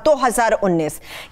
2019।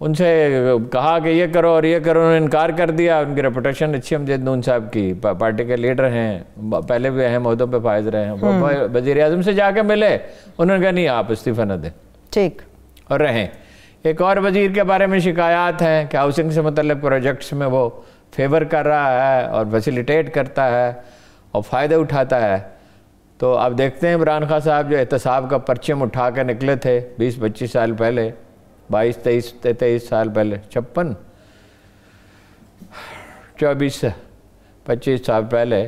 ان سے کہا کہ یہ کرو اور یہ کرو، انہوں نے انکار کر دیا. ان کی ریپوٹیشن اچھی امجد نون صاحب کی، پارٹی کے لیڈر ہیں، پہلے بھی اہم عہدوں پہ فائز رہے ہیں. وزیر اعظم سے جا کے ملے، انہوں نے کہا نہیں آپ استعفیٰ نہ دیں ٹھیک اور رہیں. ایک اور وزیر کے بارے میں شکایات ہیں کہ ہاؤسنگ سے متعلق پروجیکٹس میں وہ فیور کر رہا ہے اور فیسیلیٹیٹ کرتا ہے اور فائدہ اٹھاتا ہے. تو آپ دیکھتے ہیں عمران خان صاحب جو احتساب کا پرچم اٹھا کے نکلے تھے 20-25 سال پہلے، 22-23 سال پہلے، 24-25 سال پہلے،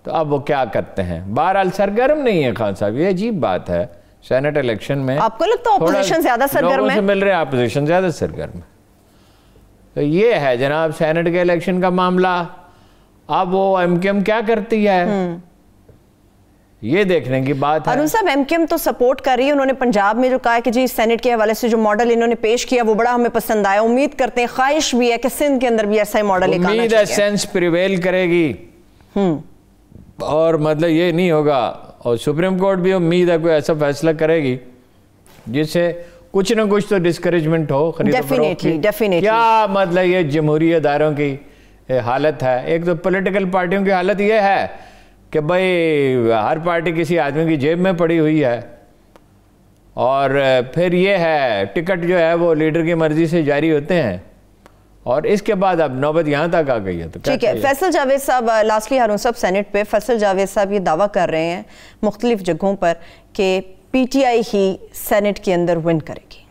تو اب وہ کیا کرتے ہیں؟ بہرحال سرگرم نہیں ہے خان صاحب. یہ عجیب بات ہے. سینٹ الیکشن میں آپ کو لگتا ہے اپوزیشن زیادہ سرگرم ہے؟ لوگوں سے مل رہے ہیں اپوزیشن زیادہ سرگرم ہے. تو یہ ہے جناب سینٹ کے الیکشن کا معاملہ. اب وہ ایم کیو ایم کیا کرتی ہے یہ دیکھنے کی بات ہے. ارون صاحب ایم کیو ایم تو سپورٹ کر رہی ہے. انہوں نے پنجاب میں جو کہا کہ جی سینٹ کے حوالے سے جو ماڈل انہوں نے پیش کیا وہ بڑا ہمیں پسند آیا. امید کرتے ہیں، خواہش بھی ہے کہ سندھ کے اندر بھی ایسا ہی ماڈل ایک آنا چاہیے. امید ہے سینس پریویل کرے گی اور مطلب یہ نہیں ہوگا. اور سپریم کورٹ بھی امید ہے کوئی ایسا فیصلہ کرے گی جس سے کچھ نہ کچھ تو ڈسکریجمنٹ ہو خرید و فروخت کی. کیا مطلب یہ جمہوری اداروں کی حالت ہے. ایک تو پولیٹیکل پارٹیوں کی حالت یہ ہے کہ بھائی ہر پارٹی کسی آدمی کی جیب میں پڑی ہوئی ہے، اور پھر یہ ہے ٹکٹ جو ہے وہ لیڈر کی مرضی سے جاری ہوتے ہیں، اور اس کے بعد اب نوبت یہاں تک آ گئی ہے. تو ٹھیک ہے. فیصل جاوید صاحب، لاسٹلی ہارون صاحب سینٹ پہ، فیصل جاوید صاحب یہ دعویٰ کر رہے ہیں مختلف جگہوں پر کہ P T I he sent کے اندر ون کرے گی.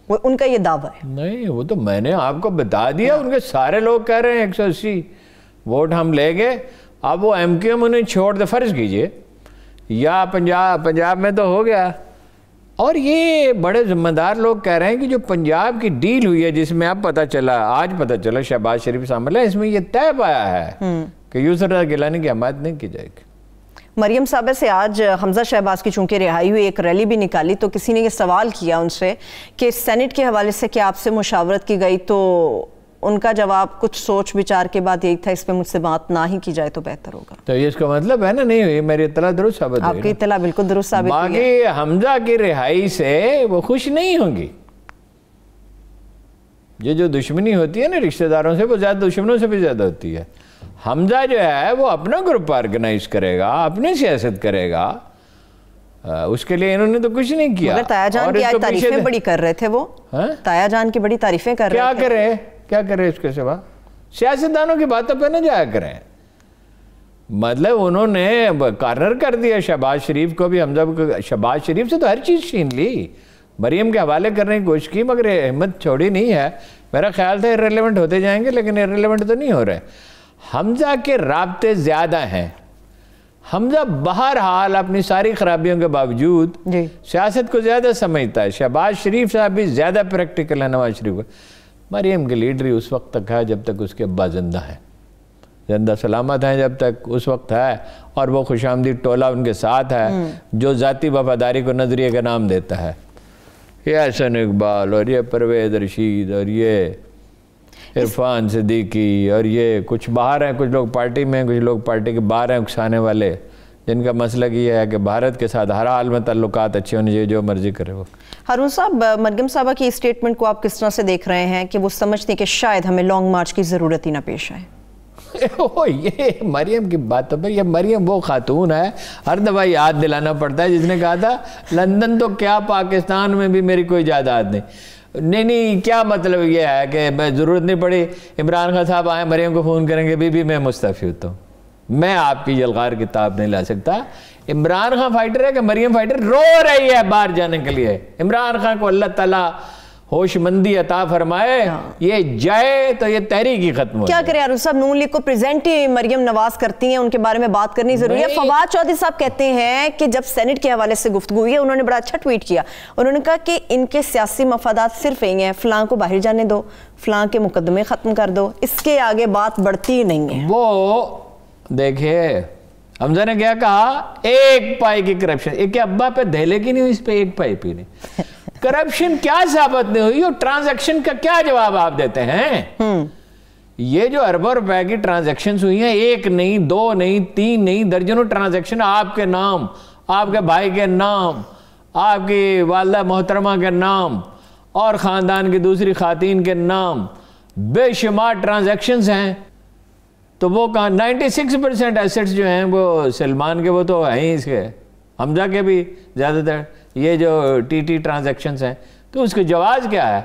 وہ ان کا یہ دعویٰ ہے. نہیں، وہ تو میں نے آپ کو بتا دیا. ان کے سارے لوگ کہہ رہے ہیں 180 ووٹ ہم لیں گے. اب وہ ایم کیو ایم انہیں چھوڑ دے، فرض کیجئے، یا پنجاب میں تو ہو گیا. اور یہ بڑے ذمہ دار لوگ کہہ رہے ہیں کہ جو پنجاب کی ڈیل ہوئی ہے جس میں اب پتہ چلا، آج پتہ چلا شہباز شریف شامل ہے، اس میں یہ طے پایا ہے کہ یوسف رضا گیلانی کی حمایت نہیں کی جائے گی. مریم صاحبہ سے آج حمزہ شہباز کی چونکہ رہائی ہوئی، ایک ریلی بھی نکالی، تو کسی نے یہ سوال کیا ان سے کہ سینٹ کے حوالے سے کیا آپ سے مشاورت کی گئی؟ تو ان کا جواب کچھ سوچ بچار کے بعد یہی تھا اس پہ مجھ سے بات نہ ہی کی جائے تو بہتر ہوگا. تو یہ اس کا مطلب ہے نا نہیں ہوئی. میری اطلاع درست ثابت ہوئی. آپ کی اطلاع بالکل درست ثابت ہوئی. باقی حمزہ کی رہائی سے وہ خوش نہیں ہوں گی. یہ جو دشمنی ہوتی ہے نا رشتہ داروں سے، وہ زیادہ دشمنوں سے بھی زیادہ ہوتی ہے. حمزہ جو ہے وہ اپنا گروپ آرگنائز کرے گا، اپنی سیاست کرے گا. اس کے لیے انہوں نے تو کچھ نہیں کیا. مگر تایا جان کی آج تعریفیں بڑی کر رہے تھے. وہ تایا جان کی بڑی تعریفیں کر رہے تھے. کیا کرے اس کے سوا؟ سیاستدانوں کی باتوں پہ نہ جایا کریں. مطلب انہوں نے کارنر کر دیا شہباز شریف کو بھی. حمزہ کو شہباز شریف سے تو ہر چیز چھین لی، مریم کے حوالے کرنے کی کوشش کی، مگر ہمت چھوڑی نہیں ہے. میرا خیال تھا ارریلیونٹ ہوتے جائیں گے، لیکن ارریلیونٹ تو نہیں ہو رہے. حمزہ کے رابطے زیادہ ہیں. حمزہ بہرحال اپنی ساری خرابیوں کے باوجود سیاست کو زیادہ سمجھتا ہے. شہباز شریف صاحب بھی زیادہ پریکٹیکل ہے نواز شریف کو. مریم کی لیڈری اس وقت تک ہے جب تک اس کے ابا زندہ ہیں، زندہ سلامت ہیں جب تک، اس وقت ہے. اور وہ خوش آمدید ٹولہ ان کے ساتھ ہے جو ذاتی وفاداری کو نظریے کا نام دیتا ہے. یہ احسن اقبال اور یہ پرویز رشید اور یہ عرفان صدیقی اور یہ کچھ باہر ہیں، کچھ لوگ پارٹی میں، کچھ لوگ پارٹی کے باہر ہیں اکسانے والے، جن کا مسئلہ یہ ہے کہ بھارت کے ساتھ ہر حال میں تعلقات اچھے ہونے چاہیے، جو مرضی کرے وہ. ہارون صاحب، مریم صاحبہ کی اسٹیٹمنٹ کو آپ کس طرح سے دیکھ رہے ہیں کہ وہ سمجھتے ہیں کہ شاید ہمیں لانگ مارچ کی ضرورت ہی نہ پیش آئے؟ یہ مریم کی باتوں پر، یہ مریم وہ خاتون ہے، ہر دفعہ یاد دلانا پڑتا ہے، جس نے کہا تھا لندن تو کیا پاکستان میں بھی میری کوئی جائیداد نہیں. نہیں، کیا مطلب یہ ہے کہ ضرورت نہیں پڑی، عمران خان صاحب آئیں مریم کو فون کریں گے، بی میں مستعفی ہوتا ہوں. میں آپ کی یلغار کتاب نہیں لا سکتا. عمران خان فائٹر ہے کہ مریم فائٹر رو رہی ہے باہر جانے کے لیے. عمران خان کو اللہ تعالیٰ ہوش مندی عطا فرمائے، یہ جائے تو یہ تحریک ہی ختم ہو. کیا کریں عارف صاحب، نون لیگ کو پریزنٹ ہی مریم نواز کرتی ہیں، ان کے بارے میں بات کرنی ضروری ہے. فواد چودھری صاحب کہتے ہیں کہ جب سینٹ کے حوالے سے گفتگو ہوئی ہے، انہوں نے بڑا اچھا ٹویٹ کیا. انہوں نے کہا کہ ان کے سیاسی مفادات صرف یہی ہیں، فلاں کو باہر جانے دو، فلاں کے مقدمے ختم کر دو، اس کے آگے بات بڑھتی نہیں ہے. وہ دیکھیں حمزہ نے کیا کہا، ایک پائی کی کرپشن. ایک ابا پہ دھیلے کی نہیں ہوئی، اس پہ ایک پائی پی نہیں. کرپشن کیا ثابت نہیں ہوئی، اور ٹرانزیکشن کا کیا جواب آپ دیتے ہیں؟ یہ جو اربوں روپے کی ٹرانزیکشنز ہوئی ہیں، ایک نہیں، دو نہیں، تین نہیں، درجنوں ٹرانزیکشن آپ کے نام، آپ کے بھائی کے نام، آپ کی والدہ محترمہ کے نام، اور خاندان کی دوسری خواتین کے نام بے شمار ٹرانزیکشنز ہیں، تو وہ کہاں 96% ایسٹس جو ہیں وہ سلمان کے وہ تو ہیں ہی، اس کے حمزہ کے بھی زیادہ تر یہ جو ٹی ٹرانزیکشنز ہیں، تو اس کا جواز کیا ہے؟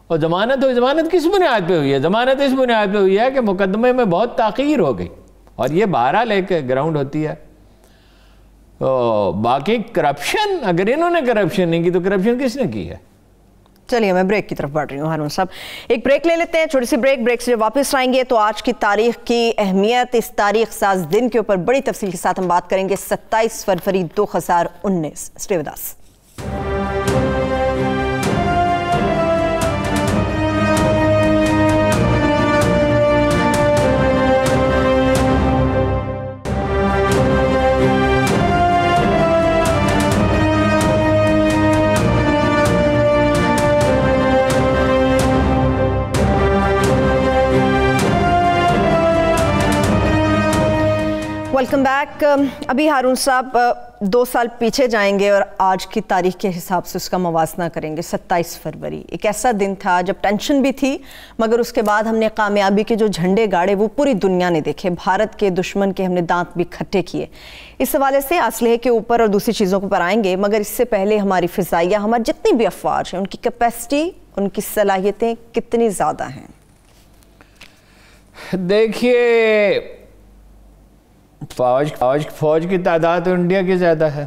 اور ضمانت کس بنیاد پہ ہوئی ہے؟ ضمانت اس بنیاد پہ ہوئی ہے کہ مقدمے میں بہت تاخیر ہو گئی، اور یہ بہرحال ایک گراؤنڈ ہوتی ہے۔ تو باقی کرپشن، اگر انہوں نے کرپشن نہیں کی تو کرپشن کس نے کی ہے؟ چلیے میں بریک کی طرف بڑھ رہی ہوں ہارون صاحب، ایک بریک لے لیتے ہیں، چھوٹی سی بریک سے جب واپس آئیں گے تو آج کی تاریخ کی اہمیت، اس تاریخ ساز دن کے اوپر بڑی تفصیل کے ساتھ ہم بات کریں گے۔ 27 فروری 2019۔ Stay with us. Welcome back. ابھی ہارون صاحب 2 سال پیچھے جائیں گے اور آج کی تاریخ کے حساب سے اس کا موازنہ کریں گے۔ 27 فروری ایک ایسا دن تھا جب ٹینشن بھی تھی، مگر اس کے بعد ہم نے کامیابی کے جو جھنڈے گاڑے وہ پوری دنیا نے دیکھے، بھارت کے دشمن کے ہم نے دانت بھی کھٹے کیے۔ اس حوالے سے اسلحے کے اوپر اور دوسری چیزوں کے اوپر آئیں گے، مگر اس سے پہلے ہماری فضائیہ، ہمارے جتنی بھی افواج ہیں، ان کی کیپیسٹی، ان کی صلاحیتیں کتنی زیادہ ہیں؟ دیکھیے، فوج کی تعداد تو انڈیا کی زیادہ ہے،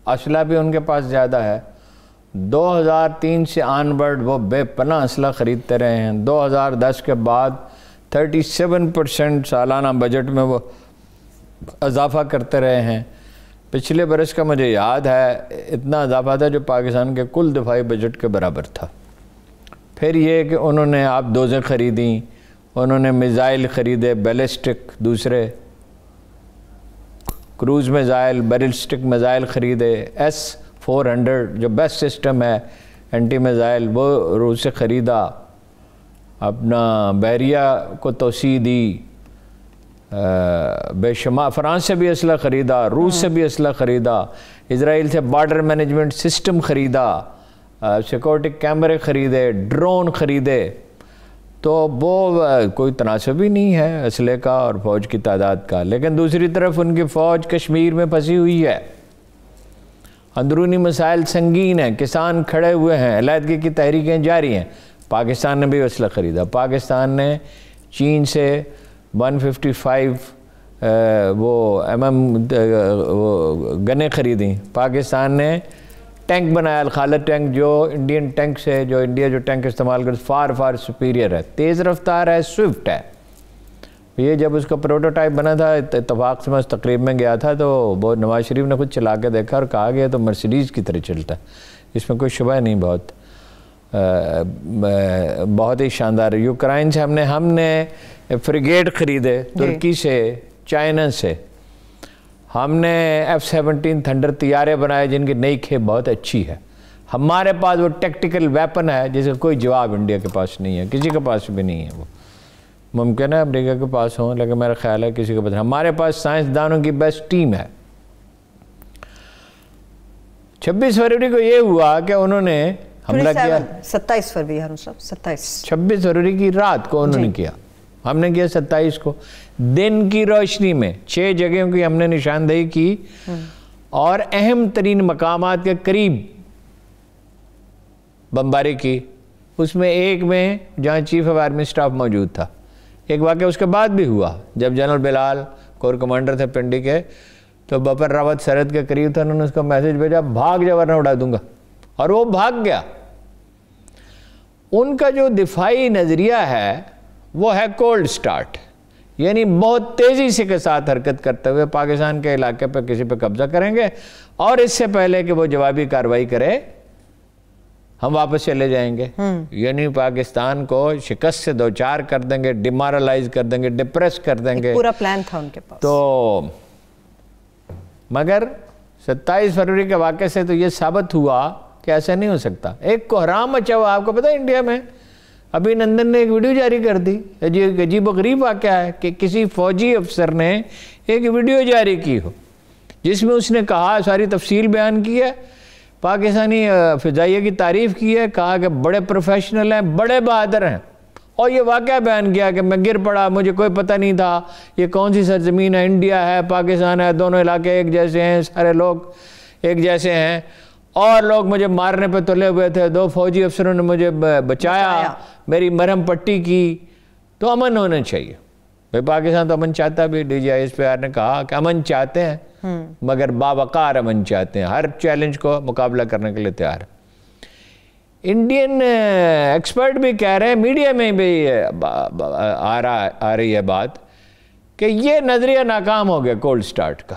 اسلحہ بھی ان کے پاس زیادہ ہے۔ 2003 سے آن ورڈ وہ بے پناہ اسلحہ خریدتے رہے ہیں۔ 2010 کے بعد 37% سالانہ بجٹ میں وہ اضافہ کرتے رہے ہیں۔ پچھلے برس کا مجھے یاد ہے اتنا اضافہ تھا جو پاکستان کے کل دفاعی بجٹ کے برابر تھا۔ پھر یہ کہ انہوں نے آبدوزیں خریدیں، انہوں نے میزائل خریدے، بیلسٹک، دوسرے کروز میزائل، بیلسٹک میزائل خریدے، S-400 جو بیسٹ سسٹم ہے اینٹی میزائل وہ روس سے خریدا، اپنا بحریہ کو توسیع دی، بے شمار فرانس سے بھی اسلحہ خریدا، روس سے بھی اسلحہ خریدا، اسرائیل سے بارڈر مینجمنٹ سسٹم خریدا، سیکورٹی کیمرے خریدے، ڈرون خریدے۔ تو وہ کوئی تناسب ہی نہیں ہے اسلحے کا اور فوج کی تعداد کا۔ لیکن دوسری طرف ان کی فوج کشمیر میں پھنسی ہوئی ہے، اندرونی مسائل سنگین ہیں، کسان کھڑے ہوئے ہیں، علیحدگی کی تحریکیں جاری ہیں۔ پاکستان نے بھی اسلحہ خریدا، پاکستان نے چین سے 155 گنیں خریدیں، پاکستان نے ٹینک بنایا الخالد ٹینک، جو انڈین ٹینک سے جو ٹینک استعمال کرتے فار سپیریئر ہے، تیز رفتار ہے، سوئفٹ ہے۔ یہ جب اس کا پروٹوٹائپ بنا تھا، اتفاق سے میں اس تقریب میں گیا تھا تو وہ نواز شریف نے خود چلا کے دیکھا اور کہا گیا تو مرسیڈیز کی طرح چلتا ہے، اس میں کوئی شبہ نہیں، بہت ہی شاندار ہے۔ یوکرائن سے ہم نے فریگیٹ خریدے، ترکی سے، چائنا سے، ہم نے F-17 تھنڈر طیارے بنائے جن کی نئی کھیپ بہت اچھی ہے۔ ہمارے پاس وہ ٹیکٹیکل ویپن ہے جس کا کوئی جواب انڈیا کے پاس نہیں ہے، کسی کے پاس بھی نہیں ہے۔ وہ ممکن ہے امریکہ کے پاس ہوں لیکن میرا خیال ہے کسی کے پاس۔ ہمارے پاس سائنسدانوں کی بیسٹ ٹیم ہے۔ 26 فروری کو یہ ہوا کہ انہوں نے حملہ کیا، 27 فروری ہارون صاحب، 26 فروری کی رات کو انہوں نے کیا، ہم نے کیا 27 کو، دن کی روشنی میں 6 جگہوں کی ہم نے نشاندہی کی اور اہم ترین مقامات کے قریب بمباری کی۔ اس میں ایک میں جہاں چیف آف آرمی سٹاف موجود تھا، ایک واقعہ اس کے بعد بھی ہوا جب جنرل بلال کور کمانڈر تھے پنڈی کے، تو بپر راوت سرحد کے قریب تھا، انہوں نے اس کا میسج بھیجا بھاگ جا ورنہ اڑا دوں گا، اور وہ بھاگ گیا۔ ان کا جو دفاعی نظریہ ہے وہ ہے کولڈ سٹارٹ، یعنی بہت تیزی سے کے ساتھ حرکت کرتے ہوئے پاکستان کے علاقے پہ کسی پہ قبضہ کریں گے اور اس سے پہلے کہ وہ جوابی کارروائی کرے ہم واپس چلے جائیں گے، یعنی پاکستان کو شکست سے دوچار کر دیں گے، ڈیمارلائز کر دیں گے، ڈپریس کر دیں گے۔ پورا پلان تھا ان کے پاس۔ تو مگر 27 فروری کے واقعے سے تو یہ ثابت ہوا کہ ایسا نہیں ہو سکتا۔ ایک کوہرام مچا ہوا، آپ کو پتہ ہے انڈیا میں ابھی نندن نے ایک ویڈیو جاری کر دی، عجیب و غریب واقعہ ہے کہ کسی فوجی افسر نے ایک ویڈیو جاری کی ہو جس میں اس نے کہا، ساری تفصیل بیان کی ہے، پاکستانی فضائیہ کی تعریف کی ہے, کہا کہ بڑے پروفیشنل ہیں, بڑے بہادر ہیں, اور یہ واقعہ بیان کیا کہ میں گر پڑا, مجھے کوئی پتہ نہیں تھا یہ کون سی سرزمین ہے, انڈیا ہے پاکستان ہے, دونوں علاقے ایک جیسے ہیں, سارے لوگ ایک جیسے ہیں, اور لوگ مجھے مارنے پہ تلے ہوئے تھے, 2 فوجی افسروں نے مجھے بچایا, میری مرہم پٹی کی. تو امن ہونا چاہیے بھائی, پاکستان تو امن چاہتا بھی, DGISPR نے کہا کہ امن چاہتے ہیں مگر باوقار امن چاہتے ہیں, ہر چیلنج کو مقابلہ کرنے کے لیے تیار ہے. انڈین ایکسپرٹ بھی کہہ رہے ہیں, میڈیا میں بھی آ رہی ہے بات کہ یہ نظریہ ناکام ہو گیا کولڈ سٹارٹ کا.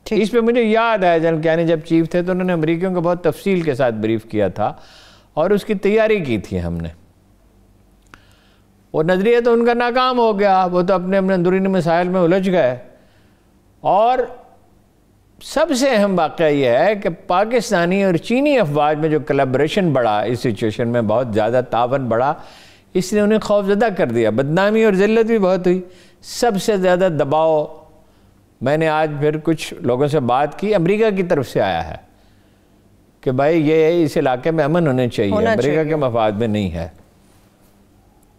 اس پہ مجھے یاد ہے جنرل کیانی جب چیف تھے تو انہوں نے امریکیوں کو بہت تفصیل کے ساتھ بریف کیا تھا اور اس کی تیاری کی تھی ہم نے. وہ نظریہ تو ان کا ناکام ہو گیا, وہ تو اپنے اندرونی مسائل میں الجھ گئے. اور سب سے اہم واقعہ یہ ہے کہ پاکستانی اور چینی افواج میں جو کلیبریشن بڑھا اس سچویشن میں, بہت زیادہ تعاون بڑھا, اس نے انہیں خوفزدہ کر دیا, بدنامی اور ذلت بھی بہت ہوئی. سب سے زیادہ دباؤ میں نے آج پھر کچھ لوگوں سے بات کی, امریکہ کی طرف سے آیا ہے کہ بھائی یہ اس علاقے میں امن ہونے چاہیے, امریکہ کے مفاد میں نہیں ہے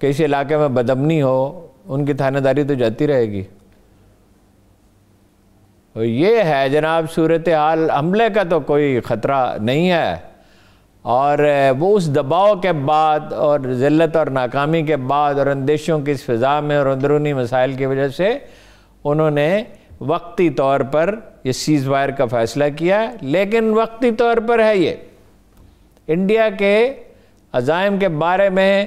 کہ اس علاقے میں بدامنی ہو, ان کی تھانہ داری تو جاتی رہے گی. یہ ہے جناب صورتحال. حملے کا تو کوئی خطرہ نہیں ہے, اور وہ اس دباؤ کے بعد اور ذلت اور ناکامی کے بعد اور اندیشوں کی اس فضا میں اور اندرونی مسائل کی وجہ سے انہوں نے وقتی طور پر یہ سیز فائر کا فیصلہ کیا. لیکن وقتی طور پر ہے, یہ انڈیا کے عزائم کے بارے میں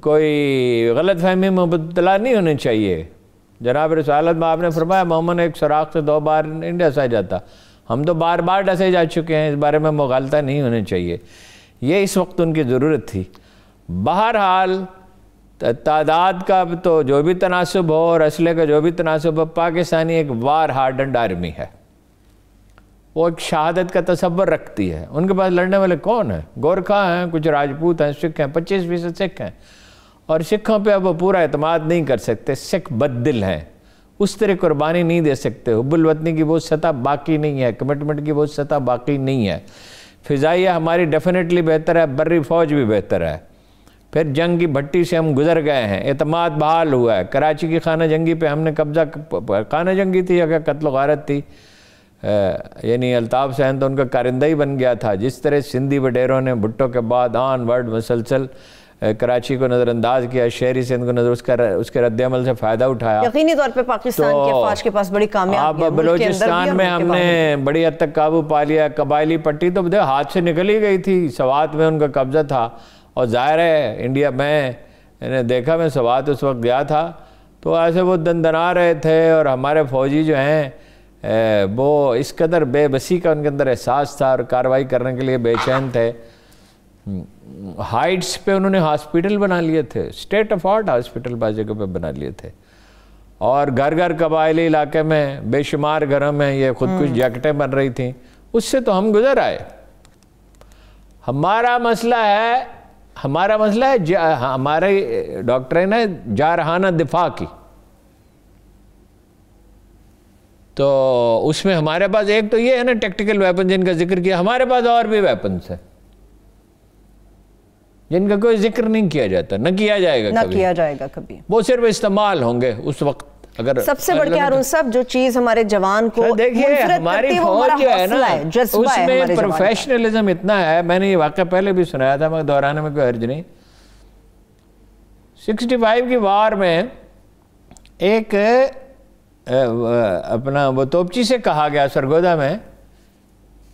کوئی غلط فہمی میں مبتلا نہیں ہونے چاہیے. جناب رسالت میں آپ نے فرمایا مومن ایک سوراخ سے 2 بار نہیں ڈسا جاتا, ہم تو بار بار ڈسے جا چکے ہیں, اس بارے میں مغالطہ نہیں ہونے چاہیے. یہ اس وقت ان کی ضرورت تھی. بہرحال تعداد کا تو جو بھی تناسب ہو اور اسلحے کا جو بھی تناسب ہو, پاکستانی ایک وار ہارڈنڈ آرمی ہے, وہ ایک شہادت کا تصور رکھتی ہے. ان کے پاس لڑنے والے کون ہیں؟ گورکھا ہیں, کچھ راجپوت ہیں, سکھ ہیں, 25% سکھ ہیں, اور سکھوں پہ اب وہ پورا اعتماد نہیں کر سکتے. سکھ بد دل ہیں, اس طرح قربانی نہیں دے سکتے, حب الوطنی کی وہ سطح باقی نہیں ہے, کمٹمنٹ کی وہ سطح باقی نہیں ہے. فضائیہ ہماری ڈیفینیٹلی بہتر ہے, بری فوج بھی بہتر ہے. پھر جنگ کی بھٹی سے ہم گزر گئے ہیں, اعتماد بحال ہوا ہے. کراچی کی خانہ جنگی پہ ہم نے قبضہ, خانہ جنگی تھی یا قتل و غارت تھی, یعنی الطاف حسین تو ان کا کارندہ ہی بن گیا تھا. جس طرح سندھی وڈیروں نے بھٹو کے بعد آن ورڈ مسلسل کراچی کو نظر انداز کیا, شہری سندھ کو نظر اس کے رد عمل سے فائدہ اٹھایا. یقینی طور پہ پاکستان کی افواج کے پاس بڑی کامیابی ہے. اب بلوچستان میں ہم نے بڑی حد تک قابو پا لیا. قبائلی پٹی تو ہاتھ سے نکل ہی گئی تھی, سوات میں ان کا قبضہ تھا. اور ظاہر ہے انڈیا میں دیکھا, میں سوات اس وقت گیا تھا تو ایسے وہ دندنا رہے تھے, اور ہمارے فوجی جو ہیں وہ اس قدر بے بسی کا ان کے اندر احساس تھا اور کارروائی کرنے کے لیے بے چین تھے. ہائٹس پہ انہوں نے ہاسپٹل بنا لیے تھے, اسٹیٹ آف آرٹ ہاسپٹل بعض جگہ پہ بنا لیے تھے, اور گھر گھر قبائلی علاقے میں بے شمار گھروں میں یہ خودکش جیکٹیں بن رہی تھیں. اس سے تو ہم گزر آئے. ہمارا مسئلہ ہے ہمارے ڈاکٹرین ہے جارحانہ دفاع کی. تو اس میں ہمارے پاس ایک تو یہ ہے نا ٹیکٹیکل ویپن جن کا ذکر کیا, ہمارے پاس اور بھی ویپنز ہیں جن کا کوئی ذکر نہیں کیا جاتا, نہ کیا جائے گا کبھی. وہ صرف استعمال ہوں گے اس وقت. اگر سب سے بڑھ کے ہارون صاحب جو چیز ہمارے جوان کو دیکھیے, ہماری فوج جو ہے نا اس میں پروفیشنلزم اتنا ہے. میں نے یہ واقعہ پہلے بھی سنایا تھا, مگر دہرانے میں کوئی حرج نہیں. 65 کی وار میں ایک اپنا وہ توپچی سے کہا گیا سرگودا میں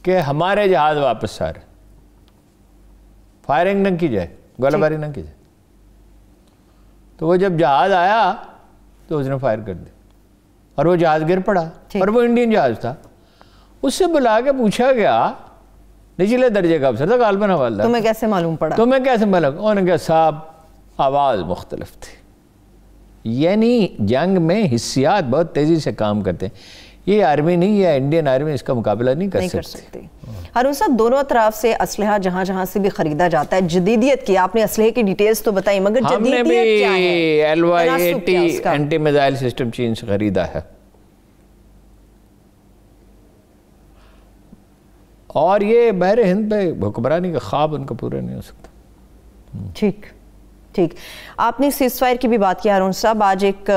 کہ ہمارے جہاز واپس آ رہے, فائرنگ نہ کی جائے, گولہ باری نہ کی جائے. تو وہ جب جہاز آیا تو اس نے فائر کر دی اور وہ جہاز گر پڑا, اور وہ انڈین جہاز تھا. اس سے بلا کے پوچھا گیا, نچلے درجے کا افسر تھا, غالباً حوالدار, تمہیں کیسے معلوم پڑا؟ تمہیں کیسے معلوم؟ انہوں نے کہا صاحب آواز مختلف تھی. یعنی جنگ میں حسیات بہت تیزی سے کام کرتے ہیں. یہ آرمی نہیں ہے, انڈین آرمی اس کا مقابلہ نہیں کر سکتی. ہارون صاحب دونوں اطراف سے اسلحہ جہاں جہاں سے بھی خریدا جاتا ہے, جدیدیت کی آپ نے اسلحے کی ڈیٹیلز تو بتائی, مگر جدیدیت کیا ہے؟ LY-80 اینٹی میزائل سسٹم چین سے خریدا ہے. اور یہ بحر ہند پہ حکمرانی کا خواب ان کا پورا نہیں ہو سکتا. ٹھیک ٹھیک. آپ نے سیز فائر کی بھی بات کی ہارون صاحب. آج ایک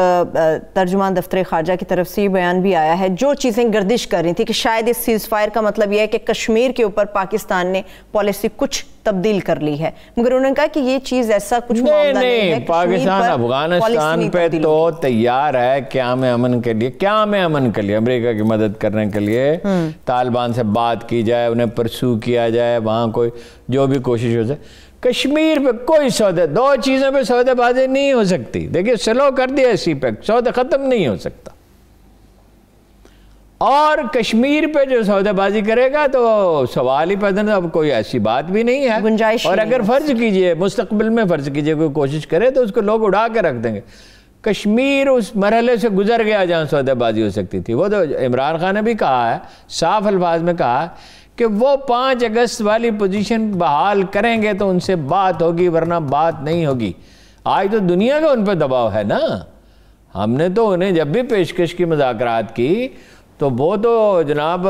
ترجمان دفتر خارجہ کی طرف سے یہ بیان بھی آیا ہے, جو چیزیں گردش کر رہی تھی کہ شاید اس سیز فائر کا مطلب یہ ہے کہ کشمیر کے اوپر پاکستان نے پالیسی کچھ تبدیل کر لی ہے, مگر انہوں نے کہا کہ یہ چیز ایسا کچھ معاملہ نہیں ہے. پاکستان افغانستان پہ تو تیار ہے قیام امن کے لیے, قیام امن کے لیے, امریکہ کی مدد کرنے کے لیے طالبان سے بات کی جائے, انہیں پرسو کیا جائے, وہاں کوئی جو بھی کوشش ہو جائے. کشمیر پہ کوئی سودے, دو چیزوں پہ سودے بازی نہیں ہو سکتی. دیکھیے سلو کر دیا اسی پہ, سودے ختم نہیں ہو سکتا. اور کشمیر پہ جو سودے بازی کرے گا تو سوال ہی پیدا نہیں, اب کوئی ایسی بات بھی نہیں ہے. اور اگر فرض کیجئے مستقبل میں فرض کیجئے کوئی کوشش کرے تو اس کو لوگ اڑا کے رکھ دیں گے. کشمیر اس مرحلے سے گزر گیا جہاں سودے بازی ہو سکتی تھی. وہ تو عمران خان نے بھی کہا ہے, صاف الفاظ میں کہا کہ وہ 5 اگست والی پوزیشن بحال کریں گے تو ان سے بات ہوگی, ورنہ بات نہیں ہوگی. آج تو دنیا کا ان پہ دباؤ ہے نا. ہم نے تو انہیں جب بھی پیشکش کی مذاکرات کی تو وہ تو جناب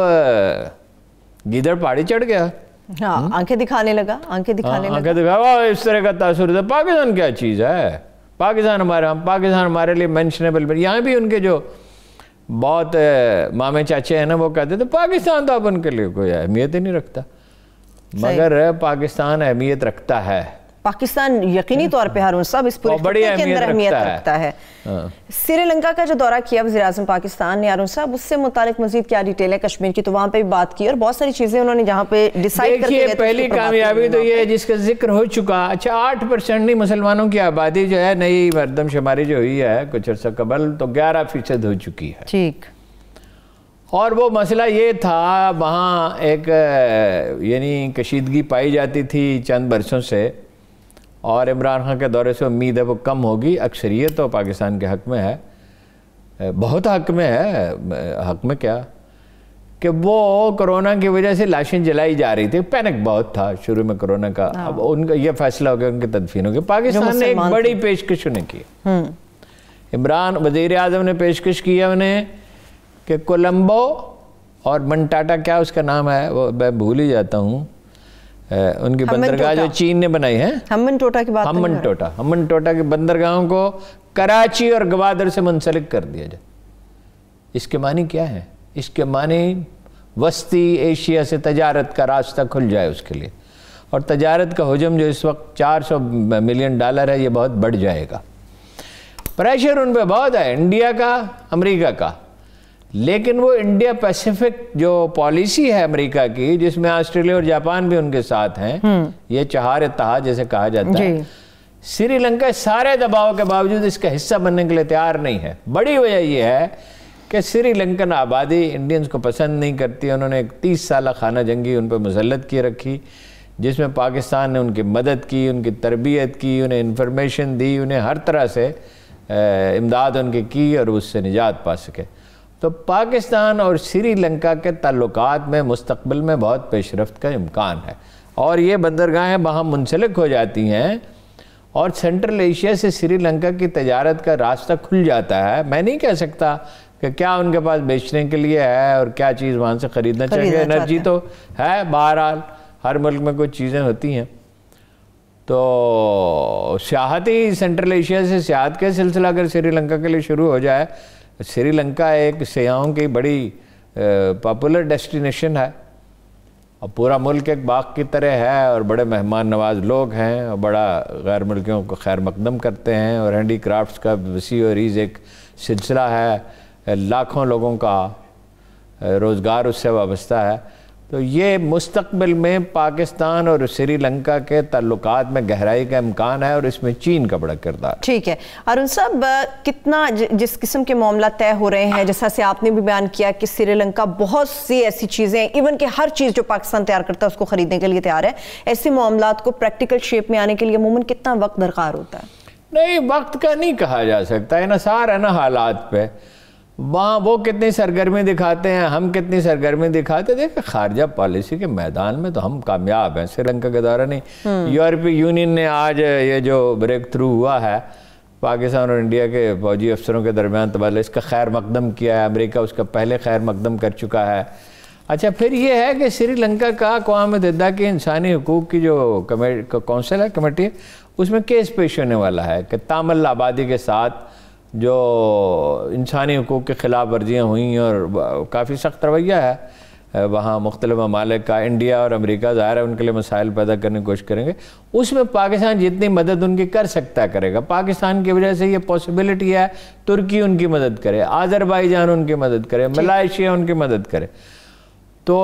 گیدڑ پہاڑی چڑھ گیا. ہاں, آنکھیں دکھانے لگا, آنکھیں دکھانے لگا. اس طرح کا تاثر ہے. پاکستان کیا چیز ہے, پاکستان ہمارے لیے مینشنیبل. یہاں بھی ان کے جو بہت مامے چاچے ہیں نا, وہ کہتے تھے پاکستان تو اب ان کے لیے کوئی اہمیت ہی نہیں رکھتا, مگر پاکستان اہمیت رکھتا ہے. پاکستان یقینی طور پہ ہارون صاحب اس پورے خطے کے اندر اہمیت رکھتا ہے. سری لنکا کا جو دورہ کیا وزیر اعظم پاکستان نے ہارون صاحب, اس سے متعلق مزید کیا ڈیٹیل ہے کشمیر کی؟ تو وہاں پہ بھی بات کی اور بہت ساری چیزیں انہوں نے جہاں پہ ڈیسائیڈ کر کے گئے تھے. پہلی کامیابی تو یہ ہے جس کا ذکر ہو چکا. اچھا 8% نہیں, مسلمانوں کی آبادی جو ہے نئی مردم شماری جو ہوئی ہے کچھ عرصہ قبل, تو 11% ہو چکی ہے. ٹھیک. اور وہ مسئلہ یہ تھا, وہاں ایک یعنی کشیدگی پائی جاتی تھی چند برسوں سے, اور عمران خان کے دورے سے امید ہے وہ کم ہوگی. اکثریت تو پاکستان کے حق میں ہے, بہت حق میں ہے. حق میں کیا کہ وہ کرونا کی وجہ سے لاشیں جلائی جا رہی تھی, پینک بہت تھا شروع میں کرونا کا. اب ان کا یہ فیصلہ ہو گیا, ان کی تدفین ہو گئی. پاکستان نے ایک بڑی پیشکش انہیں کی. عمران وزیر اعظم نے پیشکش کیا انہیں کہ کولمبو اور منٹاٹا, کیا اس کا نام ہے وہ میں بھول ہی جاتا ہوں, ان کی بندرگاہ جو چین نے بنائی ہے, ہمن ٹوٹا کی بندرگاہوں کو کراچی اور گوادر سے منسلک کر دیا جائے. اس کے معنی کیا ہے؟ اس کے معنی وسطی ایشیا سے تجارت کا راستہ کھل جائے اس کے لیے, اور تجارت کا حجم جو اس وقت $400 ملین ہے, یہ بہت بڑھ جائے گا. پریشر ان پہ بہت ہے, انڈیا کا, امریکہ کا. لیکن وہ انڈیا پیسیفک جو پالیسی ہے امریکہ کی, جس میں آسٹریلیا اور جاپان بھی ان کے ساتھ ہیں, یہ 4 اتحاد جیسے کہا جاتا ہے, سری لنکا سارے دباؤ کے باوجود اس کا حصہ بننے کے لیے تیار نہیں ہے. بڑی وجہ یہ ہے کہ سری لنکن آبادی انڈینز کو پسند نہیں کرتی. انہوں نے ایک 30 سالہ خانہ جنگی ان پہ مسلط کی رکھی, جس میں پاکستان نے ان کی مدد کی, ان کی تربیت کی, انہیں انفارمیشن دی, انہیں ہر طرح سے امداد ان کی اور اس سے نجات پا سکے. تو پاکستان اور سری لنکا کے تعلقات میں مستقبل میں بہت پیش رفت کا امکان ہے, اور یہ بندرگاہیں وہاں منسلک ہو جاتی ہیں, اور سینٹرل ایشیا سے سری لنکا کی تجارت کا راستہ کھل جاتا ہے. میں نہیں کہہ سکتا کہ کیا ان کے پاس بیچنے کے لیے ہے اور کیا چیز وہاں سے خریدنا چاہیے. انرجی تو ہے, بہرحال ہر ملک میں کچھ چیزیں ہوتی ہیں. تو سیاحتی سینٹرل ایشیا سے سیاحت کا سلسلہ اگر سری لنکا کے لیے شروع ہو جائے, سری لنکا ایک سیاحوں کی بڑی پاپولر ڈیسٹینیشن ہے, اور پورا ملک ایک باغ کی طرح ہے, اور بڑے مہمان نواز لوگ ہیں, اور بڑا غیر ملکیوں کو خیر مقدم کرتے ہیں, اور ہینڈی کرافٹس کا وسیع و عریض ایک سلسلہ ہے, لاکھوں لوگوں کا روزگار اس سے وابستہ ہے. تو یہ مستقبل میں پاکستان اور سری لنکا کے تعلقات میں گہرائی کا امکان ہے, اور اس میں چین کا بڑا کردار. ٹھیک ہے ہارون صاحب, کتنا جس قسم کے معاملات طے ہو رہے ہیں, جیسا سے آپ نے بھی بیان کیا کہ سری لنکا بہت سی ایسی چیزیں, ایون کہ ہر چیز جو پاکستان تیار کرتا ہے اس کو خریدنے کے لیے تیار ہے, ایسے معاملات کو پریکٹیکل شیپ میں آنے کے لیے عموماً کتنا وقت درکار ہوتا ہے؟ نہیں, وقت کا نہیں کہا جا سکتا, انحصار ہے نا حالات پہ. وہاں وہ کتنی سرگرمی دکھاتے ہیں, ہم کتنی سرگرمی دکھاتے ہیں. دیکھیں خارجہ پالیسی کے میدان میں تو ہم کامیاب ہیں, سری لنکا کے دورہ نہیں. یورپی یونین نے آج یہ جو بریک تھرو ہوا ہے پاکستان اور انڈیا کے فوجی افسروں کے درمیان تبادلہ, اس کا خیر مقدم کیا ہے. امریکہ اس کا پہلے خیر مقدم کر چکا ہے. اچھا پھر یہ ہے کہ سری لنکا کا اقوام متحدہ کے انسانی حقوق کی جو کونسل ہے، کمیٹی ہے، اس میں کیس پیش ہونے والا ہے کہ تامل آبادی کے ساتھ جو انسانی حقوق کے خلاف ورزیاں ہوئیں اور کافی سخت رویہ ہے وہاں مختلف ممالک کا، انڈیا اور امریکہ ظاہر ہے ان کے لیے مسائل پیدا کرنے کی کوشش کریں گے، اس میں پاکستان جتنی مدد ان کی کر سکتا ہے کرے گا۔ پاکستان کی وجہ سے یہ پاسبلٹی ہے ترکی ان کی مدد کرے، آذربائیجان ان کی مدد کرے، ملائیشیا ان کی مدد کرے، تو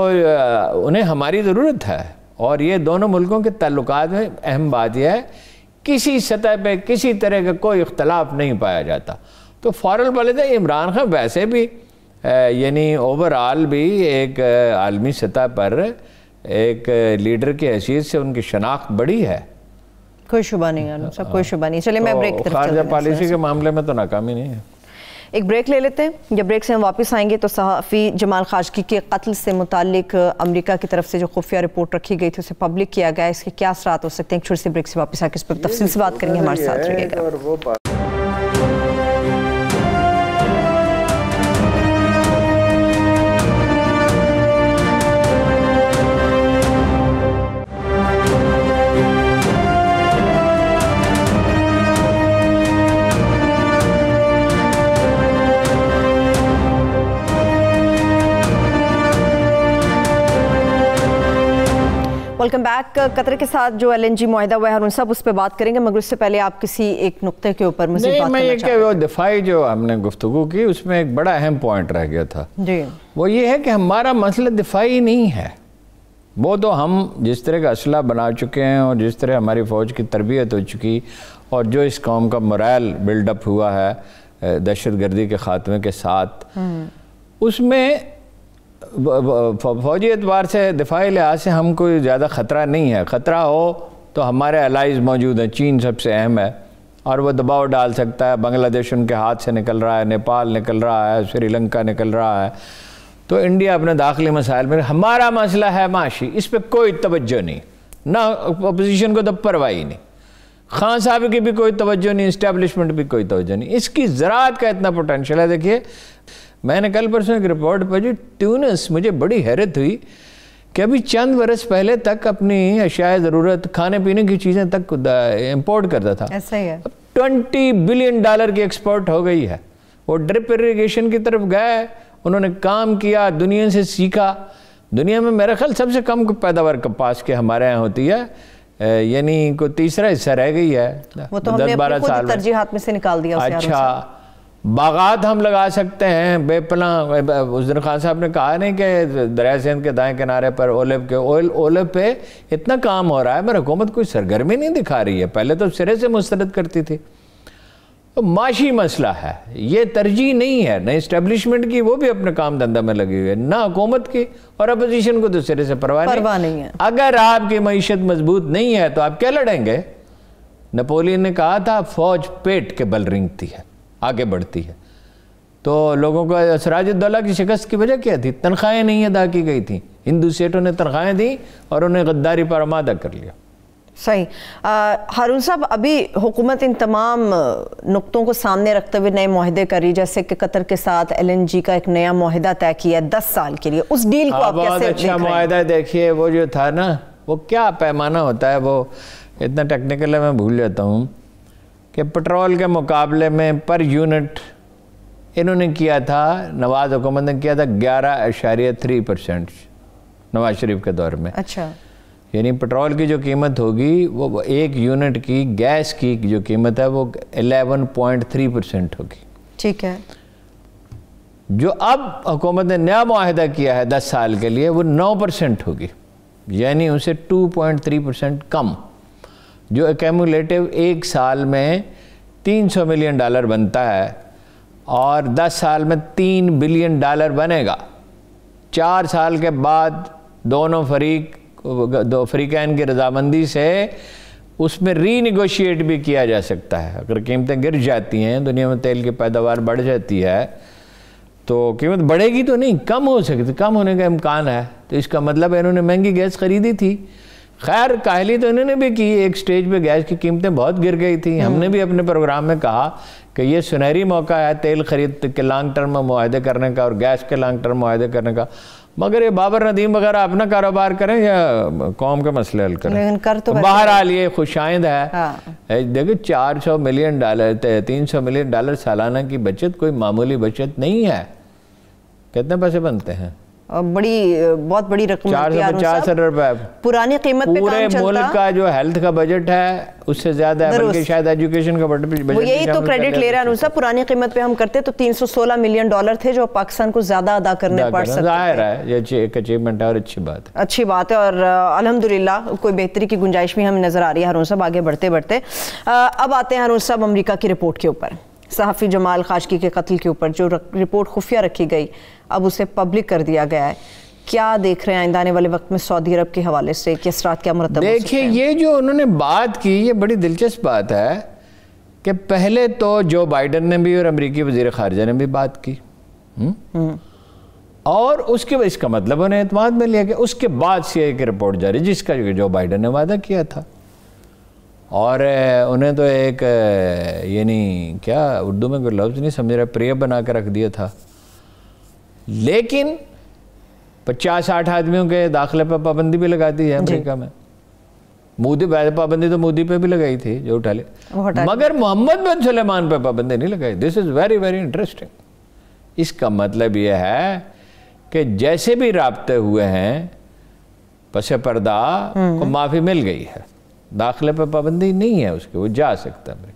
انہیں ہماری ضرورت ہے۔ اور یہ دونوں ملکوں کے تعلقات میں اہم بات یہ ہے کسی سطح پہ کسی طرح کا کوئی اختلاف نہیں پایا جاتا۔ تو فارغ والد عمران خان ویسے بھی یعنی اوورآل بھی ایک عالمی سطح پر ایک لیڈر کی حیثیت سے ان کی شناخت بڑی ہے، کوئی شبہ نہیں ہے سب، کوئی شبہ نہیں۔ چلیں میں بریک کی طرف چلتے ہیں۔ خارجہ پالیسی کے معاملے میں تو ناکامی نہیں ہے۔ ایک بریک لے لیتے ہیں، جب بریک سے ہم واپس آئیں گے تو صحافی جمال خاشقجی کے قتل سے متعلق امریکہ کی طرف سے جو خفیہ رپورٹ رکھی گئی تھی اسے پبلک کیا گیا، اس کے کیا اثرات ہو سکتے ہیں؟ ایک چھوٹی سی بریک سے واپس آ کے اس پر تفصیل سے بات کریں گے، ہمارے ساتھ رہیے گا۔ Welcome back. قطر کے ساتھ جو LNG معاہدہ ہوا ہے اور ان سب اس پہ بات کریں گے، مگر اس سے پہلے آپ کسی ایک نقطے کے اوپر مزید بات کرنا چاہتے ہیں؟ وہ دفاعی جو ہم نے گفتگو کی اس میں ایک بڑا اہم پوائنٹ رہ گیا تھا، جی، وہ یہ ہے کہ ہمارا مسئلہ دفاعی نہیں ہے۔ وہ تو ہم جس طرح کا اسلحہ بنا چکے ہیں اور جس طرح ہماری فوج کی تربیت ہو چکی اور جو اس قوم کا مرائل بلڈ اپ ہوا ہے دہشت گردی کے خاتمے کے ساتھ، اس میں فوجی اعتبار سے دفاعی لحاظ سے ہم کوئی زیادہ خطرہ نہیں ہے۔ خطرہ ہو تو ہمارے الائز موجود ہیں، چین سب سے اہم ہے اور وہ دباؤ ڈال سکتا ہے، بنگلہ دیش ان کے ہاتھ سے نکل رہا ہے، نیپال نکل رہا ہے، سری لنکا نکل رہا ہے، تو انڈیا اپنے داخلی مسائل میں، ہمارا مسئلہ ہے معاشی، اس پہ کوئی توجہ نہیں، نہ اپوزیشن کو تو پرواہ نہیں، خان صاحب کی بھی کوئی توجہ نہیں، اسٹیبلشمنٹ بھی کوئی توجہ نہیں۔ اس کی زراعت کا اتنا پوٹینشیل ہے۔ دیکھیے میں نے کل پرسوں ایک رپورٹ پڑھی، ٹیونس، مجھے بڑی حیرت ہوئی کہ ابھی چند برس پہلے تک اپنی اشیاء ضرورت کھانے پینے کی چیزیں تک امپورٹ کرتا تھا، ایسا ہی ہے، اب $20 بلین کی ایکسپورٹ ہو گئی ہے۔ وہ ڈرپ اریگیشن کی طرف گئے، انہوں نے کام کیا، دنیا سے سیکھا۔ دنیا میں میرا خیال سب سے کم پیداوار کپاس کے ہمارے ہاں ہوتی ہے، یعنی کوئی تیسرا حصہ رہ گئی ہے، وہ تو ہم نے اپنے خود ترجیحات میں سے نکال دیا۔ اچھا باغات ہم لگا سکتے ہیں بے پناہ۔ اس دن خان صاحب نے کہا نہیں کہ دریائے سندھ کے دائیں کنارے پر اولیو پہ اتنا کام ہو رہا ہے، مگر حکومت کوئی سرگرمی نہیں دکھا رہی ہے، پہلے تو سرے سے مسترد کرتی تھی۔ تو معاشی مسئلہ ہے، یہ ترجیح نہیں ہے، نہ اسٹیبلشمنٹ کی، وہ بھی اپنے کام دھندہ میں لگی ہوئی ہے، نہ حکومت کی، اور اپوزیشن کو تو سرے سے پرواہ نہیں ہے۔ اگر آپ کی معیشت مضبوط نہیں ہے تو آپ کیا لڑیں گے؟ نپولین نے کہا تھا فوج پیٹ کے بل رینگتی ہے، آگے بڑھتی ہے۔ تو لوگوں کو سراج الدولہ کی شکست کی وجہ کیا تھی؟ تنخواہیں نہیں ادا کی گئی تھیں، ہندو سیٹوں نے تنخواہیں دیں اور انہیں غداری پر آمادہ کر لیا۔ صحیح۔ ہارون صاحب، ابھی حکومت ان تمام نقطوں کو سامنے رکھتے ہوئے نئے معاہدے کر رہی، جیسے کہ قطر کے ساتھ LNG کا ایک نیا معاہدہ طے کیا ہے 10 سال کے لیے، اس ڈیل کو آپ کیسے بہت اچھا معاہدہ دیکھیے، وہ جو تھا نا، وہ کیا پیمانہ ہوتا ہے، وہ اتنا ٹیکنیکل ہے میں بھول جاتا ہوں، کہ پٹرول کے مقابلے میں پر یونٹ انہوں نے کیا تھا، نواز حکومت نے کیا تھا 11.3% نواز شریف کے دور میں۔ اچھا، یعنی پٹرول کی جو قیمت ہوگی وہ ایک یونٹ کی، گیس کی جو قیمت ہے وہ 11.3% ہوگی۔ ٹھیک ہے۔ جو اب حکومت نے نیا معاہدہ کیا ہے 10 سال کے لیے، وہ 9% ہوگی، یعنی اسے 2.3% کم، جو ایکیمولیٹو ایک سال میں $300 ملین بنتا ہے اور 10 سال میں $3 بلین بنے گا۔ 4 سال کے بعد دونوں فریقین کی رضامندی سے اس میں ری نیگوشیٹ بھی کیا جا سکتا ہے۔ اگر قیمتیں گر جاتی ہیں، دنیا میں تیل کی پیداوار بڑھ جاتی ہے، تو قیمت بڑھے گی تو نہیں، کم ہو سکتی، کم ہونے کا امکان ہے۔ تو اس کا مطلب ہے انہوں نے مہنگی گیس خریدی تھی، خیر کاہلی تو انہوں نے بھی کی، ایک سٹیج پہ گیس کی قیمتیں بہت گر گئی تھیں۔ ہم نے بھی اپنے پروگرام میں کہا کہ یہ سنہری موقع ہے تیل خرید کے لانگ ٹرم معاہدے کرنے کا اور گیس کے لانگ ٹرم معاہدے کرنے کا، مگر یہ بابر ندیم وغیرہ اپنا کاروبار کریں یا قوم کے مسئلے حل کریں؟ لیکن کر تو بہرحال یہ خوش آئند ہے. دیکھیں $400 ملین 300 ملین ڈالر سالانہ کی بچت کوئی معمولی بچت نہیں ہے. کتنے پیسے بنتے ہیں؟ بہت بڑی رقم. 450 ارب روپے پرانی قیمت پہ پورے ملک کا جو ہیلتھ کا بجٹ ہے اس سے زیادہ ہے, بلکہ شاید ایجوکیشن کا بجٹ. وہ یہی تو کریڈٹ لے رہا ہے انوسا. پرانی قیمت پہ ہم کرتے تو $316 ملین تھے جو پاکستان کو زیادہ ادا کرنے پڑ سکتے. ظاہر ہے یہ ایک اچیومنٹ ہے اور اچھی بات ہے اور الحمدللہ کوئی بہتری کی گنجائش بھی ہمیں نظر آ رہی ہے ہارون صاحب آگے بڑھتے بڑھتے. اب آتے ہیں ہارون صاحب امریکہ کی رپورٹ کے اوپر, صحافی جمال خاشقی کے قتل کے اوپر جو رپورٹ خفیہ رکھی گئی اب اسے پبلک کر دیا گیا ہے. کیا دیکھ رہے ہیں آئندہ آنے والے وقت میں سعودی عرب کے حوالے سے کہ اثرات کیا مرتب ہو سکتے ہیں؟ دیکھیے یہ جو انہوں نے بات کی یہ بڑی دلچسپ بات ہے کہ پہلے تو جو بائیڈن نے بھی اور امریکی وزیر خارجہ نے بھی بات کی اور اس کے اس کا مطلب انہیں اعتماد میں لیا کہ اس کے بعد CIA کی رپورٹ جاری جس کا جو بائیڈن نے وعدہ کیا تھا اور انہیں تو ایک یعنی کیا اردو میں کوئی لفظ نہیں سمجھ رہا پریہ بنا کے رکھ دیا تھا. لیکن 50-60 آدمیوں کے داخلے پہ پابندی بھی لگا دی ہے امریکہ میں. مودی پابندی تو مودی پہ بھی لگائی تھی جو اٹھا لے, مگر محمد بن سلیمان پہ پابندی نہیں لگائی. دس از ویری ویری انٹرسٹنگ. اس کا مطلب یہ ہے کہ جیسے بھی رابطے ہوئے ہیں پس پردہ کو معافی مل گئی ہے, داخلے پہ پابندی نہیں ہے اس کے, وہ جا سکتا ہے.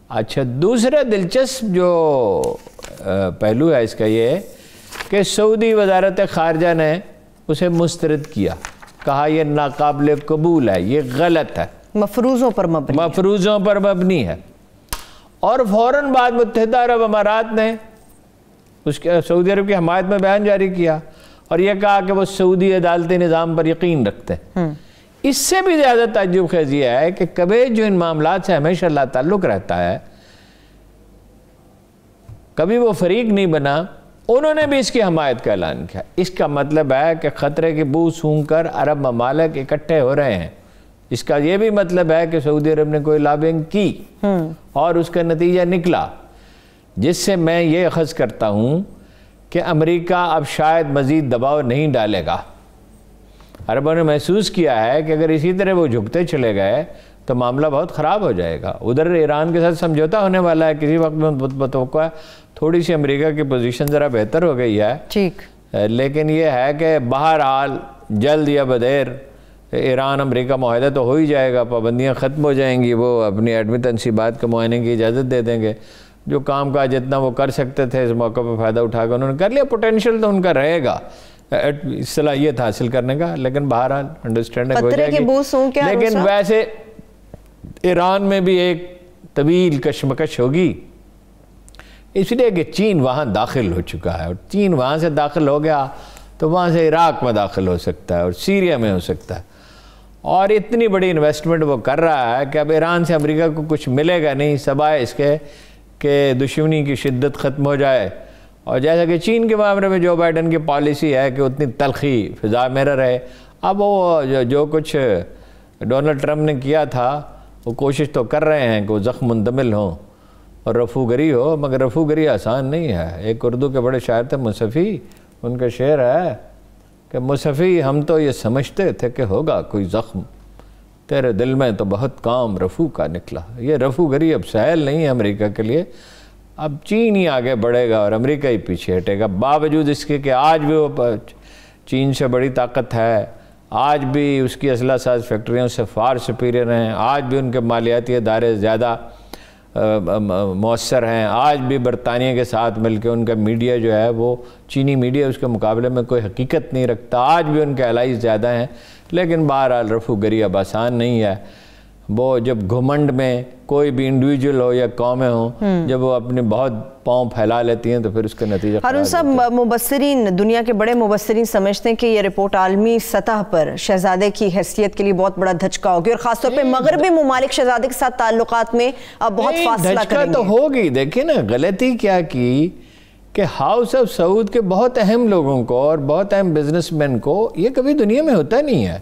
اچھا دوسرا دلچسپ جو پہلو ہے اس کا یہ کہ سعودی وزارت خارجہ نے اسے مسترد کیا, کہا یہ ناقابل قبول ہے, یہ غلط ہے, مفروضوں پر مبنی ہے. اور فوراً بعد متحدہ عرب امارات نے اس کے سعودی عرب کی حمایت میں بیان جاری کیا اور یہ کہا کہ وہ سعودی عدالتی نظام پر یقین رکھتے ہیں. اس سے بھی زیادہ تعجب خیز یہ ہے کہ کبھی جو ان معاملات سے ہمیشہ اللہ تعلق رہتا ہے, کبھی وہ فریق نہیں بنا, انہوں نے بھی اس کی حمایت کا اعلان کیا. اس کا مطلب ہے کہ خطرے کی بو سونگ کر عرب ممالک اکٹھے ہو رہے ہیں. اس کا یہ بھی مطلب ہے کہ سعودی عرب نے کوئی لابنگ کی اور اس کا نتیجہ نکلا, جس سے میں یہ اخذ کرتا ہوں کہ امریکہ اب شاید مزید دباؤ نہیں ڈالے گا. عربوں نے محسوس کیا ہے کہ اگر اسی طرح وہ جھکتے چلے گئے تو معاملہ بہت خراب ہو جائے گا. ادھر ایران کے ساتھ سمجھوتا ہونے والا ہے کسی وقت میں متوقع ہے. تھوڑی سی امریکہ کی پوزیشن ذرا بہتر ہو گئی ہے, لیکن یہ ہے کہ بہرحال جلد یا بدیر ایران امریکہ معاہدہ تو ہو ہی جائے گا, پابندیاں ختم ہو جائیں گی, وہ اپنی ایٹمی تنصیبات کے معائنے کی اجازت دے دیں گے. جو کام کا جتنا وہ کر سکتے تھے اس موقع پہ فائدہ اٹھا کر انہوں نے کر لیا. پوٹینشیل تو ان کا رہے گا صلاحیت حاصل کرنے کا, لیکن بہرحال انڈرسٹینڈنگ ہو جائے گی. لیکن ویسے ایران میں بھی ایک طویل کشمکش ہوگی, اس لیے کہ چین وہاں داخل ہو چکا ہے, اور چین وہاں سے داخل ہو گیا تو وہاں سے عراق میں داخل ہو سکتا ہے اور سیریا میں ہو سکتا ہے, اور اتنی بڑی انویسٹمنٹ وہ کر رہا ہے کہ اب ایران سے امریکہ کو کچھ ملے گا نہیں سوائے اس کے کہ دشمنی کی شدت ختم ہو جائے. اور جیسا کہ چین کے معاملے میں جو بائیڈن کی پالیسی ہے کہ اتنی تلخی فضا میں نہ رہے, اب وہ جو کچھ ڈونلڈ ٹرمپ نے کیا تھا وہ کوشش تو کر رہے ہیں کہ وہ زخم منتمل ہوں اور رفوگری ہو, مگر رفوگری آسان نہیں ہے. ایک اردو کے بڑے شاعر تھے مصفی, ان کا شعر ہے کہ مصفی ہم تو یہ سمجھتے تھے کہ ہوگا کوئی زخم, تیرے دل میں تو بہت کام رفو کا نکلا. یہ رفوگری اب سہل نہیں ہے امریکہ کے لیے, اب چین ہی آگے بڑھے گا اور امریکہ ہی پیچھے ہٹے گا, باوجود اس کے کہ آج بھی وہ چین سے بڑی طاقت ہے, آج بھی اس کی اسلحہ ساز فیکٹریوں سے فار سپیریئر ہیں, آج بھی ان کے مالیاتی ادارے زیادہ مؤثر ہیں, آج بھی برطانیہ کے ساتھ مل کے ان کا میڈیا جو ہے وہ چینی میڈیا اس کے مقابلے میں کوئی حقیقت نہیں رکھتا, آج بھی ان کے الائز زیادہ ہیں. لیکن بہرحال رفوگری اب آسان نہیں ہے. وہ جب گھمنڈ میں کوئی بھی انڈیویجول ہو یا قومیں ہوں, جب وہ اپنے بہت پاؤں پھیلا لیتی ہیں تو پھر اس کا نتیجہ ہارون صاحب, مبصرین دنیا کے بڑے مبصرین سمجھتے ہیں کہ یہ رپورٹ عالمی سطح پر شہزادے کی حیثیت کے لیے بہت بڑا دھچکا ہوگی, اور خاص طور پہ مغربی ممالک شہزادے کے ساتھ تعلقات میں اب بہت فاصلہ کریں گے. دھچکا تو ہوگی. دیکھیں نا غلطی کیا کی کہ ہاؤس آف سعود کے بہت اہم لوگوں کو اور بہت اہم بزنس مین کو یہ کبھی دنیا میں ہوتا نہیں ہے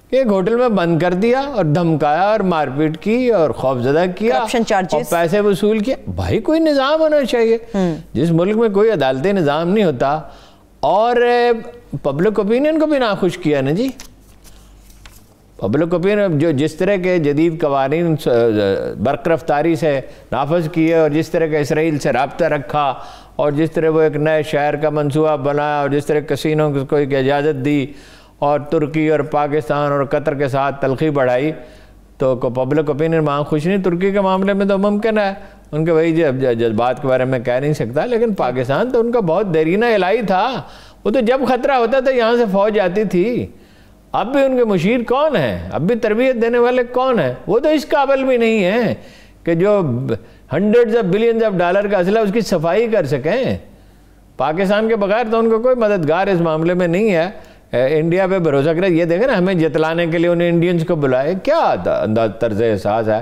کہ ایک ہوٹل میں بند کر دیا اور دھمکایا اور مار پیٹ کی اور خوفزدہ کیا اور پیسے وصول کیا. بھائی کوئی نظام ہونا چاہیے. جس ملک میں کوئی عدالتی نظام نہیں ہوتا اور پبلک اوپینین کو بھی ناخوش کیا نا جی. پبلک اوپینین جو جس طرح کے جدید قوانین برق رفتاری سے نافذ کیے اور جس طرح کے اسرائیل سے رابطہ رکھا اور جس طرح وہ ایک نئے شہر کا منصوبہ بنایا اور جس طرح کسینوں کو ایک اجازت دی اور ترکی اور پاکستان اور قطر کے ساتھ تلخی بڑھائی, تو پبلک اوپینین وہاں خوش نہیں. ترکی کے معاملے میں تو ممکن ہے ان کے وہی جذبات کے بارے میں کہہ نہیں سکتا, لیکن پاکستان تو ان کا بہت دیرینہ الہی تھا. وہ تو جب خطرہ ہوتا تھا یہاں سے فوج آتی تھی. اب بھی ان کے مشیر کون ہیں, اب بھی تربیت دینے والے کون ہیں؟ وہ تو اس قابل بھی نہیں ہیں کہ جو hundreds of billions of dollar کا اسلحہ اس کی صفائی کر سکیں. پاکستان کے بغیر تو ان کو کوئی مددگار اس معاملے میں نہیں ہے. انڈیا پہ بھروسہ کرے, یہ دیکھیں نا ہمیں جتلانے کے لیے انہیں انڈینز کو بلائے, کیا انداز طرز احساس ہے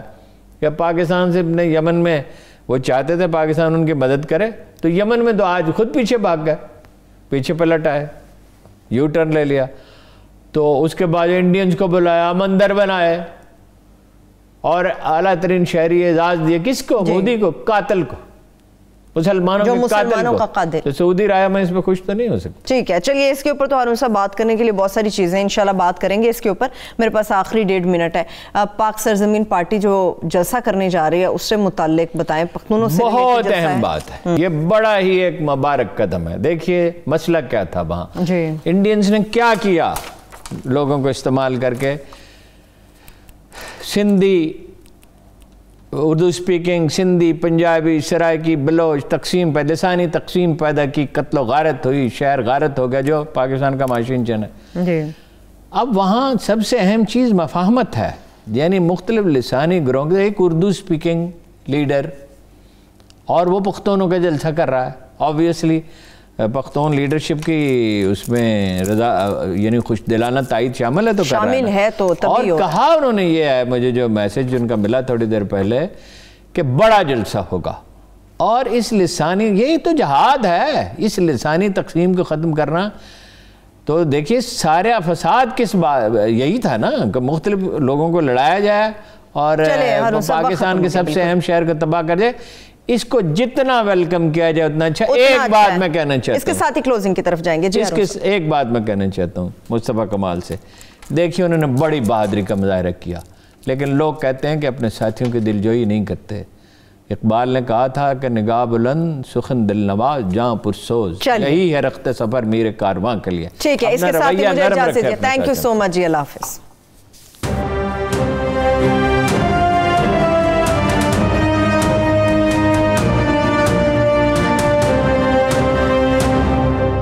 کہ پاکستان سے اپنے یمن میں وہ چاہتے تھے پاکستان ان کی مدد کرے, تو یمن میں تو آج خود پیچھے بھاگ گئے, پیچھے پلٹ آئے, یو ٹرن لے لیا. تو اس کے بعد انڈینز کو بلایا, مندر بنائے اور اعلیٰ ترین شہری اعزاز دیے. کس کو؟ مودی کو, قاتل کو, مسلمانوں کا قاتل. تو سعودی رائے میں اس پہ خوش تو نہیں ہو سکتی. ٹھیک ہے, چلیے اس کے اوپر تو ہارون صاحب بات کرنے کے لیے بہت ساری چیزیں انشاءاللہ بات کریں گے اس کے اوپر. میرے پاس آخری 1.5 منٹ ہے. پاک سرزمین پارٹی جو جلسہ کرنے جا رہی ہے اس سے متعلق بتائیں, پختونوں سے بہت اہم بات ہے, یہ بڑا ہی ایک مبارک قدم ہے. دیکھیے مسئلہ کیا تھا وہاں, انڈینز نے کیا کیا لوگوں کو استعمال کر کے, سندھی, اردو سپیکنگ, سندھی, پنجابی, سرائکی, بلوچ تقسیم پیدا, لسانی تقسیم پیدا کی, قتل و غارت ہوئی, شہر غارت ہو گیا جو پاکستان کا معاشی انجن ہے. اب وہاں سب سے اہم چیز مفاہمت ہے, یعنی مختلف لسانی گروہوں کے, ایک اردو سپیکنگ لیڈر اور وہ پختونوں کا جلسہ کر رہا ہے. آبویسلی پختون لیڈرشپ کی اس میں رضا یعنی خوش دلانہ تائید شامل ہے, تو شامل ہے تو اور کہا انہوں نے, یہ ہے مجھے جو میسج ان کا ملا تھوڑی دیر پہلے, کہ بڑا جلسہ ہوگا اور اس لسانی, یہی تو جہاد ہے, اس لسانی تقسیم کو ختم کرنا. تو دیکھیے سارے فساد کس بات, یہی تھا نا کہ مختلف لوگوں کو لڑایا جائے اور پاکستان کے سب سے اہم شہر کو تباہ کر جائے. اس کو جتنا ویلکم کیا جائے اتنا اچھا. ایک بات میں کہنا چاہتا ہوں, اس کے ساتھ ہی کلوزنگ کی طرف جائیں گے. ایک بات میں کہنا چاہتا ہوں مصطفیٰ کمال سے. دیکھیے انہوں نے بڑی بہادری کا مظاہرہ کیا, لیکن لوگ کہتے ہیں کہ اپنے ساتھیوں کی دلجوئی نہیں کرتے. اقبال نے کہا تھا کہ نگاہ بلند سخن دل نواز جاں پرسوز, یہی ہے رخت سفر میرے کارواں کے لیے. ٹھیک ہے, اس کے ساتھ ہی مجھے اجازت دیجیے. تھینک یو سو مچ جی, اللہ حافظ.